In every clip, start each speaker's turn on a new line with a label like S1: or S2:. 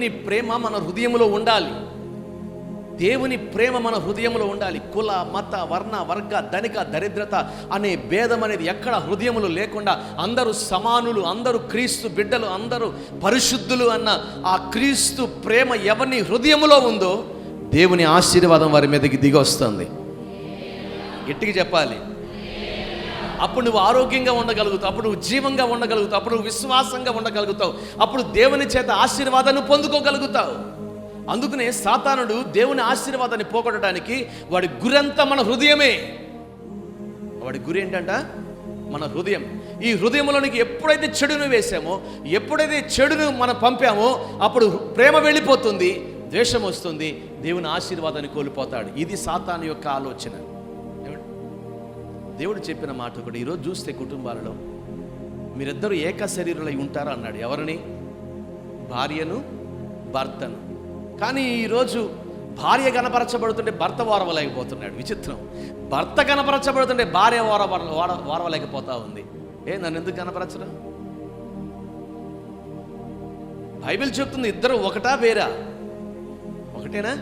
S1: దేవుని ప్రేమ మన హృదయంలో ఉండాలి. దేవుని ప్రేమ మన హృదయంలో ఉండాలి. కుల, మత, వర్ణ, వర్గ, ధనిక, దరిద్రత అనే భేదం అనేది ఎక్కడ హృదయంలో లేకుండా అందరూ సమానులు, అందరూ క్రీస్తు బిడ్డలు, అందరూ పరిశుద్ధులు అన్న ఆ క్రీస్తు ప్రేమ ఎవరిని హృదయంలో ఉందో దేవుని ఆశీర్వాదం వారి మీదకి దిగి వస్తుంది. గట్టిగా చెప్పాలి. అప్పుడు నువ్వు ఆరోగ్యంగా ఉండగలుగుతావు, అప్పుడు నువ్వు జీవంగా ఉండగలుగుతావు, అప్పుడు నువ్వు విశ్వాసంగా ఉండగలుగుతావు, అప్పుడు దేవుని చేత ఆశీర్వాదాన్ని పొందుకోగలుగుతావు. అందుకనే సాతానుడు దేవుని ఆశీర్వాదాన్ని పోగొట్టడానికి వాడి గురంతా మన హృదయమే. వాడి గురి ఏంటంట? మన హృదయం. ఈ హృదయంలోనికి ఎప్పుడైతే చెడును వేసామో, ఎప్పుడైతే చెడును మనం పంపామో అప్పుడు ప్రేమ వెళ్ళిపోతుంది, ద్వేషం వస్తుంది, దేవుని ఆశీర్వాదాన్ని కోల్పోతాడు. ఇది సాతాను యొక్క ఆలోచన. దేవుడు చెప్పిన మాట కూడా ఈరోజు చూస్తే కుటుంబాలలో మీరిద్దరూ ఏక శరీరులై ఉంటారు అన్నాడు. ఎవరిని? భార్యను, భర్తను. కానీ ఈరోజు భార్య కనపరచబడుతుంటే భర్త ఓర్వలేకపోతున్నాడు. విచిత్రం. భర్త కనపరచబడుతుంటే భార్య ఓర్వలేకపోతా ఉంది. నన్ను ఎందుకు కనపరచడం? బైబిల్ చెప్తుంది ఇద్దరు ఒకటా వేరా? ఒకటేనా?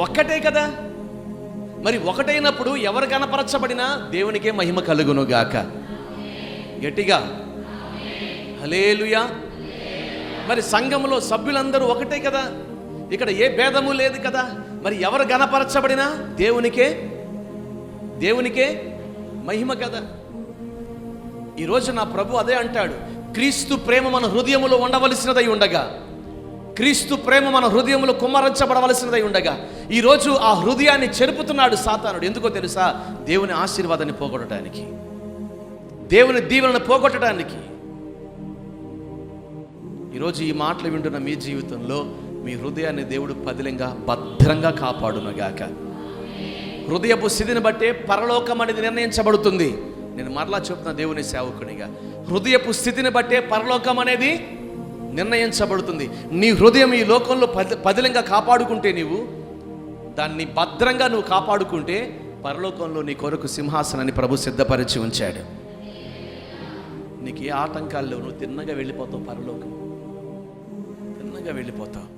S1: ఒక్కటే కదా. మరి ఒకటైనప్పుడు ఎవరు కనపరచబడినా దేవునికే మహిమ కలుగును గాక. గట్టిగా హల్లెలూయా. మరి సంఘంలో సభ్యులందరూ ఒకటే కదా, ఇక్కడ ఏ భేదము లేదు కదా. మరి ఎవరు కనపరచబడినా దేవునికే మహిమ కదా. ఈరోజు నా ప్రభు అదే అంటాడు, క్రీస్తు ప్రేమ మన హృదయములో ఉండవలసినదై ఉండగా, క్రీస్తు ప్రేమ మన హృదయంలో కుమ్మరించబడవలసినదై ఉండగా ఈరోజు ఆ హృదయాన్ని చెరుపుతున్నాడు సాతానుడు. ఎందుకో తెలుసా? దేవుని ఆశీర్వాదాన్ని పోగొట్టడానికి, దేవుని దీవెనను పోగొట్టడానికి. ఈరోజు ఈ మాటలు వింటున్న మీ జీవితంలో మీ హృదయాన్ని దేవుడు పదిలంగా భద్రంగా కాపాడునుగాక. హృదయపు స్థితిని బట్టే పరలోకం అనేది నిర్ణయించబడుతుంది. నేను మరలా చెప్తున్నా దేవుని సేవకునిగా, హృదయపు స్థితిని బట్టే పరలోకం అనేది నిర్ణయించబడుతుంది. నీ హృదయం ఈ లోకంలో పదిలంగా కాపాడుకుంటే, నీవు దాన్ని భద్రంగా నువ్వు కాపాడుకుంటే పరలోకంలో నీ కొరకు సింహాసనాన్ని ప్రభు సిద్ధపరిచి ఉంచాడు. నీకు ఏ ఆటంకాల్లో నువ్వు తిన్నగా వెళ్ళిపోతావు, పరలోకం తిన్నగా వెళ్ళిపోతావు.